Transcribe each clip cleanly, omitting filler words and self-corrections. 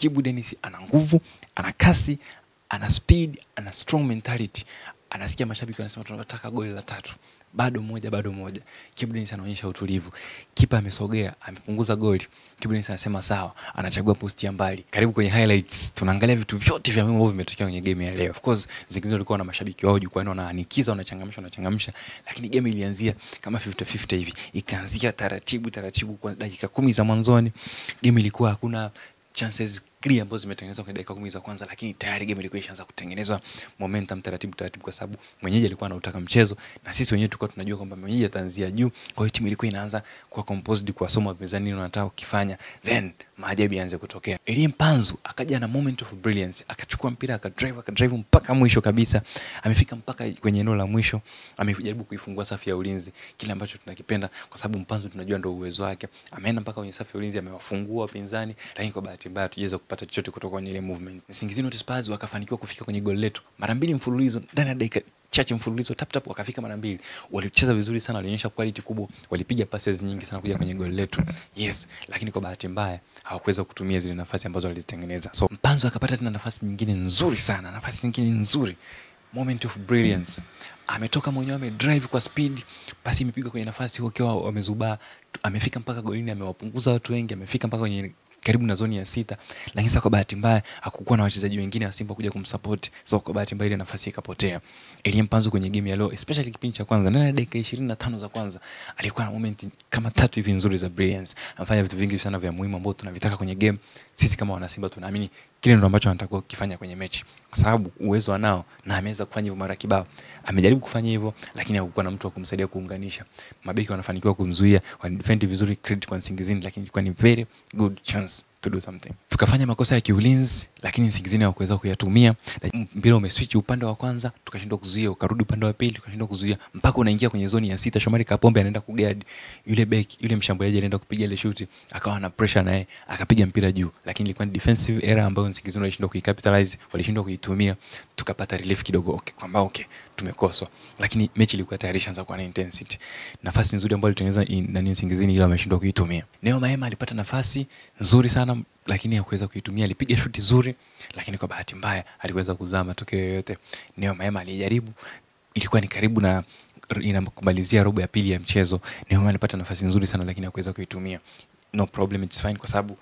Kibu Denis ana nguvu, ana kasi, ana speed, ana strong mentality. Anasikia mashabiki wanasema tunataka goli la 3. Bado moja. Kibu Denis anaonyesha utulivu. Kipa amesogea, amepunguza goli. Kibu Denis anasema sawa, anachagua posti ya mbali. Karibu kwenye highlights, tunaangalia vitu vyote vya muhimu ambavyo vimetokea kwenye game ya leo. Of course, Zigizino walikuwa na mashabiki wao jukwani wanaanikiza, wanachangamsha, lakini game ilianzia kama 50-50 hivi. Ikaanzia taratibu kwa dakika 10 za mwanzoni. Game ilikuwa hakuna chances clear ambazo zimetengenezwa kwa dakika 10 za kwanza, lakini tayari game ilikuwa ishaanza kutengenezwa momentum taratibu kwa sababu mwenyeji alikuwa anautaka mchezo na sisi wenyewe tulikuwa tunajua kwamba mwenyeji ataanzia juu. Kwa hiyo timu ilikuwa inaanza kwa composed, kwa soma mezani wanataka kufanya, then maajabu yaanze kutokea. Elie Mpanzu akaja na moment of brilliance, akachukua mpira akadrive mpaka mwisho kabisa. Amefika mpaka kwenye eneo la mwisho, amejaribu kuifungua safu ya ulinzi, kile ambacho tunakipenda kwa sababu Mpanzu tunajua ndio uwezo wake. Ameenda mpaka kwenye safu ya ulinzi, amewafungua wapinzani, lakini kwa bahati mbaya tujaweza kupata chochote kutoka kwenye ile movement. Nsingizini Spurs wakafanikiwa kufika kwenye goal letu mara 2 mfululizo ndani ya dakika chache mfululizo, tap wakafika mara 2. Walicheza vizuri sana, walionyesha quality kubwa, walipiga passes nyingi sana kuja kwenye goal letu. Yes, lakini kwa bahati mbaya hawakuweza kutumia zile nafasi ambazo walizitengeneza. So Mpanzu akapata tena nafasi nyingine nzuri sana, moment of brilliance. Ametoka mwenyewe, amedrive kwa speed, pasi imepiga kwenye nafasi wakiwa wamezubaa, amefika mpaka golini, amewapunguza watu wengi, amefika mpaka kwenye karibu na zoni ya 6, lakini sasa kwa bahati mbaya hakukuwa na wachezaji wengine wa Simba kuja kumsupport. So kwa bahati mbaya ile nafasi ikapotea. Elie Mpanzu kwenye game ya leo, especially kipindi cha kwanza, ndani ya dakika 25 za kwanza, alikuwa na moment kama 3 hivi nzuri za brilliance. Anafanya vitu vingi sana vya muhimu ambavyo tunavitaka kwenye game. Sisi kama wana Simba tunaamini kile ndio ambacho anatakiwa kufanya kwenye mechi, kwa sababu uwezo anao na ameweza kufanya hivyo mara kibao. Amejaribu kufanya hivyo lakini hakukuwa na mtu wa kumsaidia kuunganisha. Mabeki wanafanikiwa kumzuia, wanadefend vizuri, credit kwa Nsingizini, lakini ilikuwa ni very good chance to do something. Tukafanya makosa ya kiulinzi lakini Nsingizini hawakuweza kuyatumia. Mpira umeswitch upande wa kwanza, tukashindwa kuzuia, ukarudi upande wa pili, tukashindwa kuzuia mpaka unaingia kwenye zoni ya 6. Shomari Kapombe anaenda kuguard yule beki, yule mshambuliaji anaenda kupiga ile shoot, akawa na pressure naye akapiga mpira juu, lakini ilikuwa ni defensive error ambayo Nsingizini walishindwa kuicapitalize, walishindwa kuitumia. Tukapata relief kidogo, kwamba tumekoswa, lakini mechi ilikuwa tayari ishaanza kuwa na intensity. Nafasi nzuri ambayo ilitengenezwa na Nsingizini ila wameshindwa kuitumia. Neo Maema alipata nafasi nzuri sana lakini hakuweza kuitumia. Alipiga shuti nzuri lakini kwa bahati mbaya aliweza kuzama matokeo yote. Neo Maema alijaribu, ilikuwa ni karibu na inakumalizia robo ya pili ya mchezo. Neo Maema alipata nafasi nzuri sana lakini hakuweza kuitumia. No problem, it's fine, kwa sababu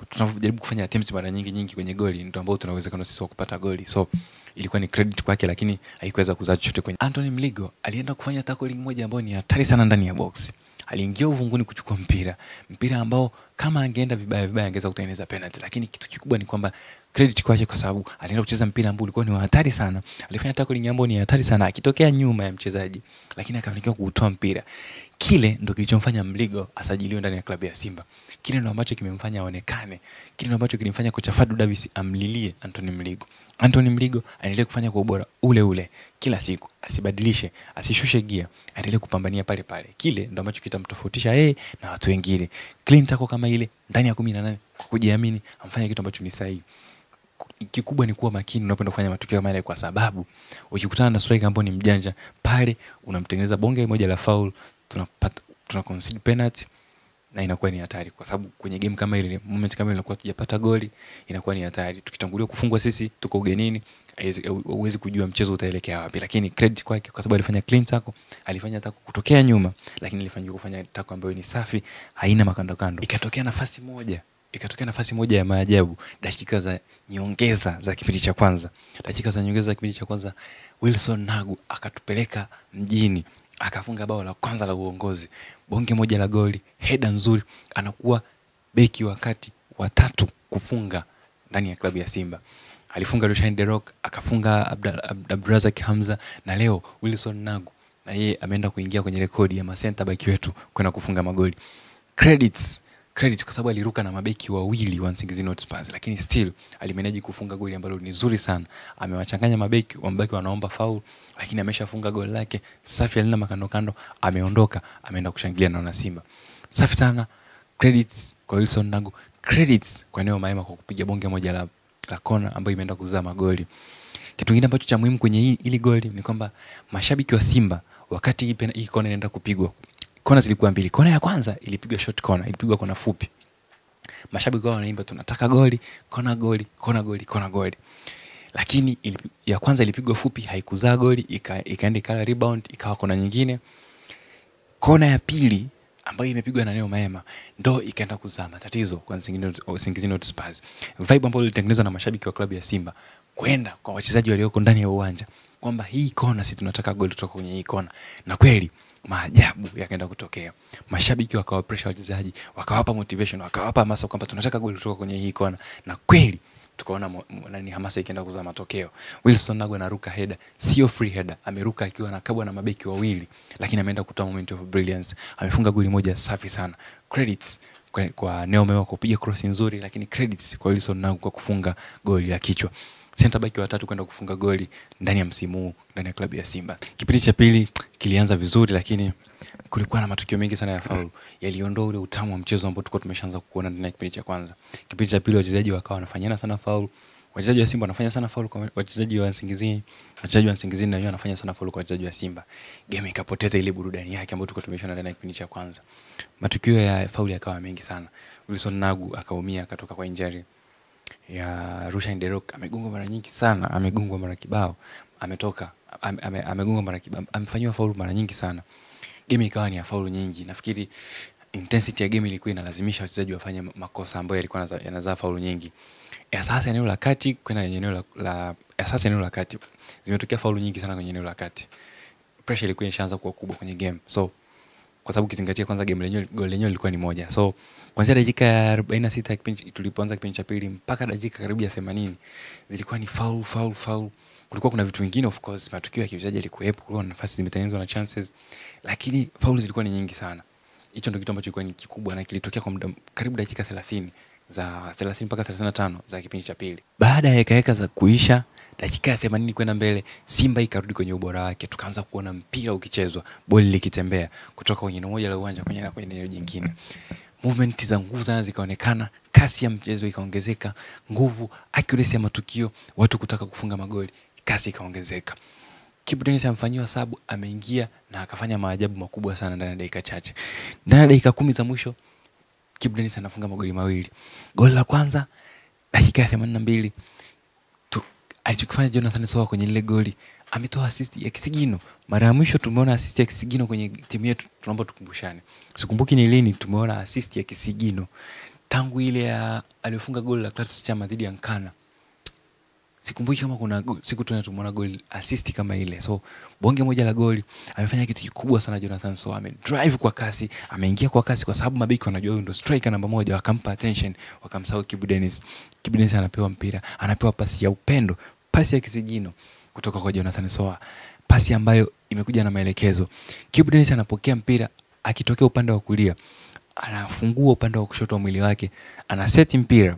tunajaribu kufanya attempts mara nyingi kwenye goli ndio ambao tunaweza kana sisi kupata goli. So ilikuwa ni credit kwake lakini haikuweza kuzaa chochote kwenye. Anthony Mligo alienda kufanya tackling moja ambayo ni hatari sana ndani ya box. Aliingia uvunguni kuchukua mpira ambao kama angeenda vibaya angeweza kutengeneza penalty, lakini kitu kikubwa ni kwamba credit kwake kwa sababu alienda kucheza mpira ambao ulikuwa ni hatari sana. Alifanya tackling ambayo ni hatari sana akitokea nyuma ya mchezaji, lakini akafanikiwa kuutoa mpira. Kile ndio kilichomfanya Mligo asajiliwe ndani ya klabu ya Simba. Kile ndio ambacho kimemfanya aonekane. Kile ndio ambacho kilimfanya kocha Fadu Davis amlilie Anthony Mligo. Anthony Mligo aendelee kufanya kwa ubora ule kila siku, asibadilishe, asishushe gia, aendelee kupambania pale. Kile ndio ambacho kitamtofautisha yeye na watu wengine. Clean tackle kama ile ndani ya 18 kwa kujiamini, amfanya kitu ambacho ni sahihi. Kikubwa ni kuwa makini unapoenda kufanya matukio kama yale, kwa sababu ukikutana na striker ambaye ni mjanja pale, unamtengeneza bonge moja la foul, tuna concede penalty na inakuwa ni hatari, kwa sababu kwenye game kama ile, moment kama ile inakuwa tujapata goli, inakuwa ni hatari. Tukitangulia kufungwa sisi, tuko ugenini, huwezi kujua mchezo utaelekea wapi. Lakini credit kwake kwa sababu alifanya clean tackle, alifanya tackle kutokea nyuma, lakini alifanikiwa kufanya tackle ambayo ni safi, haina makando. Ikatokea nafasi moja ya maajabu dakika za nyongeza za kipindi cha kwanza. Wilson Nagu akatupeleka mjini, akafunga bao la kwanza la uongozi, bonge moja la goli, header nzuri. Anakuwa beki wakati wa 3 kufunga ndani ya klabu ya Simba. Alifunga Rushaine De Rock, akafunga Abdurazak Hamza, na leo Wilson Nagu na yeye ameenda kuingia kwenye rekodi ya center back wetu kwenda kufunga magoli. Credit kwa sababu aliruka na mabeki wawili wa Nsingizini Spurs, lakini still alimanage kufunga goli ambalo ni nzuri sana. Amewachanganya mabeki wanaomba foul, lakini ameshafunga goli lake safi, alina makando, ameondoka, ameenda kushangilia na wana Simba. Safi sana. Credits kwa Wilson Nagu, credits kwa Neo Maema kwa kupiga bonge moja la kona ambayo imeenda kuzaa magoli. Kitu kingine ambacho cha muhimu kwenye hili goli ni kwamba mashabiki wa Simba wakati hii kona inaenda kupigwa, kona zilikuwa mbili. Kona ya kwanza ilipigwa short corner, ilipigwa kona fupi. Mashabiki wao wanaimba tunataka goli, kona goli, kona goli, kona goli. Lakini ya kwanza ilipigwa fupi, haikuzaa goli, ikaenda ikala rebound, ikawa kona nyingine. Kona ya pili ambayo imepigwa na Neo Maema ndo ikaenda kuzaa matatizo kwa Nsingizini Hot Spurs. Vibe ambayo ilitengenezwa na mashabiki wa klabu ya Simba kwenda kwa wachezaji walioko ndani ya uwanja kwamba hii kona si tunataka goli kutoka kwenye hii kona, na kweli maajabu yakaenda kutokea. Mashabiki wakawa pressure wachezaji, wakawapa motivation, wakawapa hamasa kwamba tunataka goli kutoka kwenye hii kona, na kweli tukaona hamasa ikienda kuzaa matokeo. Wilson Nagu anaruka header, sio free header, ameruka akiwa anakabwa na mabeki wawili, lakini ameenda kutoa moment of brilliance, amefunga goli moja safi sana. Credits kwa Neo Maema kwa kupiga cross nzuri, lakini credits kwa Wilson Nagu kwa kufunga goli la kichwa. Center back watatu kwenda kufunga goli ndani ya msimu huu ndani ya klabu ya Simba. Kipindi cha pili kilianza vizuri, lakini kulikuwa na matukio mengi sana ya faulu yaliondoa ule utamu wa mchezo ambao tulikuwa tumeshaanza kuona ndani ya kipindi cha kwanza. Kipindi cha pili wachezaji wakawa wanafanyana sana faulu. Wachezaji wa Simba wanafanya sana faulu kwa wachezaji wa Nsingizini. Wachezaji wa Nsingizini na wenyewe wanafanya sana faulu kwa wachezaji wa Simba. Game ikapoteza ile burudani yake ambayo tulikuwa tumeshaona ndani ya kipindi cha kwanza. Matukio ya faulu yakawa mengi sana. Wilson Nagu akaumia, akatoka kwa injury. Ya Rushain De Rock amegongwa mara nyingi sana, amegongwa mara kibao, ametoka amegongwa mara kibao, amefanywa faulu mara nyingi sana. Game ikawa ni ya faulu nyingi. Nafikiri intensity ya game ilikuwa inalazimisha wachezaji wafanye makosa ambayo yalikuwa yanazaa faulu nyingi. Sasa eneo la kati kwenda eneo la sasa eneo la kati zimetokea faulu nyingi sana kwenye eneo la kati. Pressure ilikuwa inaanza kuwa kubwa kwenye game. So kwa sababu kizingatia kwanza game lenyewe, goli lenyewe lilikuwa ni moja. So kuanzia dakika ya 46 kipindi tulipoanza kipindi cha pili mpaka dakika karibu ya 80 zilikuwa ni foul. Kulikuwa kuna vitu vingine, of course matukio ya kiuchezaji yalikuwepo, kulikuwa na nafasi zimetengenezwa na chances, lakini foul zilikuwa ni nyingi sana. Hicho ndio kitu ambacho kilikuwa ni kikubwa na kilitokea kwa muda karibu dakika 30 mpaka 35 za kipindi cha pili. Baada ya heka za kuisha, dakika ya 80 kwenda mbele, Simba ikarudi kwenye ubora wake. Tukaanza kuona mpira ukichezwa, boli likitembea kutoka kwenye eneo moja la uwanja kwenye eneo jingine. Movement za nguvu sana zikaonekana, kasi ya mchezo ikaongezeka, nguvu, accuracy ya matukio, watu kutaka kufunga magoli, kasi ikaongezeka. Kibu Denis amfanywa sabu, ameingia na akafanya maajabu makubwa sana ndani ya dakika chache. Ndani ya dakika 10 za mwisho Kibu Denis anafunga magoli mawili. Goli la kwanza dakika ya 82 alichokifanya Jonathan Soa kwenye ile goli, ametoa assist ya kisigino. Mara ya mwisho tumeona assist ya kisigino kwenye timu yetu, tunaomba tukumbushane. Sikumbuki ni lini tumeona assist ya kisigino. Tangu ile aliyofunga goli la Clatous Chama dhidi ya Nkana. Sikumbuki kama kuna siku tumeona goli assist kama ile. So bonge moja la goli, amefanya kitu kikubwa sana Jonathan Soa. Drive kwa kasi, ameingia kwa kasi kwa sababu mabeki wanajua huyo ndio striker namba 1, wakampa attention, wakamsahau Kibu Denis. Kibu Denis anapewa mpira, anapewa pasi ya upendo, pasi ya kisigino kutoka kwa Jonathan Soa. Pasi ambayo imekuja na maelekezo. Kibu Denis anapokea mpira akitokea upande wa kulia, anafungua upande wa kushoto wa mwili wake, ana set mpira,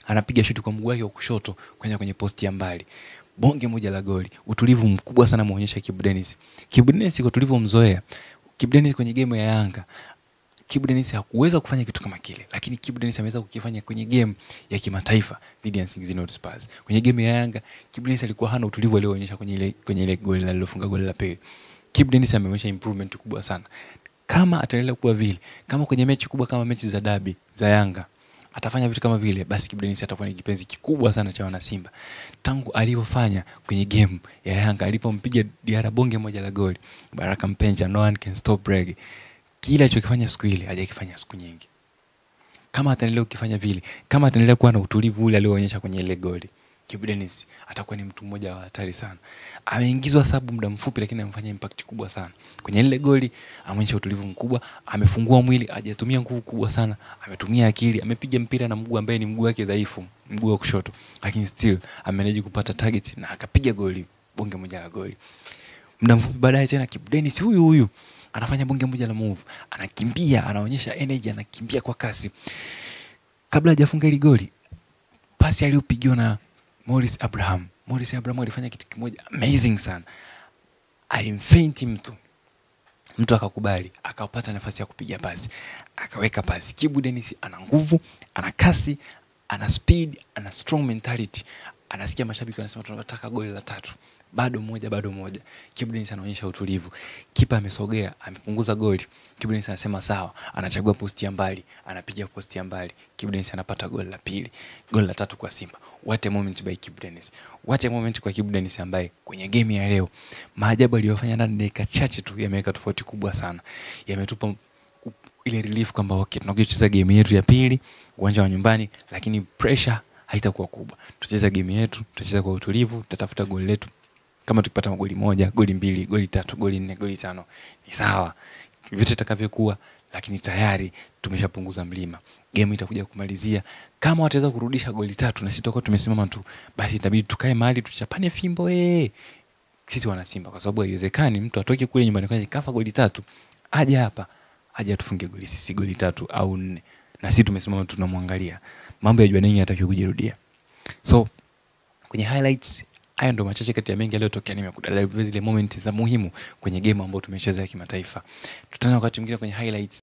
anapiga shuti kwa mguu wake wa kushoto kwenye posti ya mbali. Bonge moja la goli. Utulivu mkubwa sana muonyesha Kibu Denis. Kibu Denis iko tulivu mzoea. Kibu Denis kwenye game ya Yanga, Kibu Denis hakuweza kufanya kitu kama kile, lakini Kibu Denis ameweza kukifanya kwenye game ya kimataifa dhidi ya Nsingizini Hot Spurs. Kwenye game ya Yanga, Kibu Denis alikuwa hana utulivu alioonyesha kwenye ile goli alilofunga goli la pili. Kibu Denis ameonyesha improvement kubwa sana. Kama ataendelea kuwa vile, kama kwenye mechi kubwa kama mechi za derby za Yanga atafanya vitu kama vile, basi Kibu Denis atakuwa ni kipenzi kikubwa sana cha wana Simba. Tangu aliyofanya kwenye game ya Yanga, alipompiga Diarra bonge moja la goli, Baraka Mpenja, no one can stop Reggae. Kila alichokifanya siku ile hajakifanya siku nyingi. Kama ataendelea kufanya vile, kama ataendelea kuwa na utulivu ule alioonyesha kwenye ile goli, Kibu Denis atakuwa ni mtu mmoja wa hatari sana. Ameingizwa sababu muda mfupi, lakini amefanya impact kubwa sana. Kwenye ile goli ameonyesha utulivu mkubwa, amefungua mwili, hajatumia nguvu kubwa sana, ametumia akili, amepiga mpira na mguu ambaye ni mguu wake dhaifu, mguu wa kushoto, lakini still ameneji kupata target na akapiga goli, bonge moja la goli. Muda mfupi baadaye tena Kibu Denis huyu anafanya bonge moja la move, anakimbia, anaonyesha energy, anakimbia kwa kasi. Kabla hajafunga ile goli, pasi aliyopigiwa na Morris Abraham alifanya kitu kimoja amazing sana. Alimfeint mtu akakubali, akapata nafasi ya kupiga pasi, akaweka pasi. Kibu Denis ana nguvu, ana kasi, ana speed, ana strong mentality. Anasikia mashabiki wanasema tunataka goli la 3. bado moja. Kibu Denis anaonyesha utulivu. Kipa amesogea, amepunguza goli. Kibu Denis anasema sawa, anachagua posti ya mbali, anapiga posti ya mbali. Kibu Denis anapata goli la pili, goli la tatu kwa Simba. What a moment by Kibu Denis. What a moment kwa Kibu Denis ambaye kwenye game ya leo maajabu aliyofanya ndani ya dakika chache tu yameweka tofauti kubwa sana. Yametupa ile relief kwamba okay, tunakuja kucheza game yetu ya pili uwanja wa nyumbani, lakini pressure haitakuwa kubwa. Tutacheza game yetu, tutacheza kwa utulivu, tutatafuta goli letu. Kama tukipata magoli moja, goli mbili, goli tatu, goli nne, goli tano, ni sawa. Vyote itakavyokuwa, lakini tayari tumeshapunguza mlima. Game itakuja kumalizia kama wataweza kurudisha goli tatu na sisi tutakuwa tumesimama tu, basi itabidi tukae mahali tuchapane fimbo sisi wana Simba, kwa sababu haiwezekani mtu atoke kule nyumbani kwake kafa goli tatu aje hapa aje atufunge goli sisi goli tatu au nne na sisi tumesimama tunamwangalia. Mambo ya Jwaneng yatakiwa kujirudia. So kwenye highlights haya ndo machache kati ya mengi yaliyotokea. Nimekudadavia zile moments za muhimu kwenye game ambayo tumecheza ya kimataifa. Tutaona wakati mwingine kwenye highlights.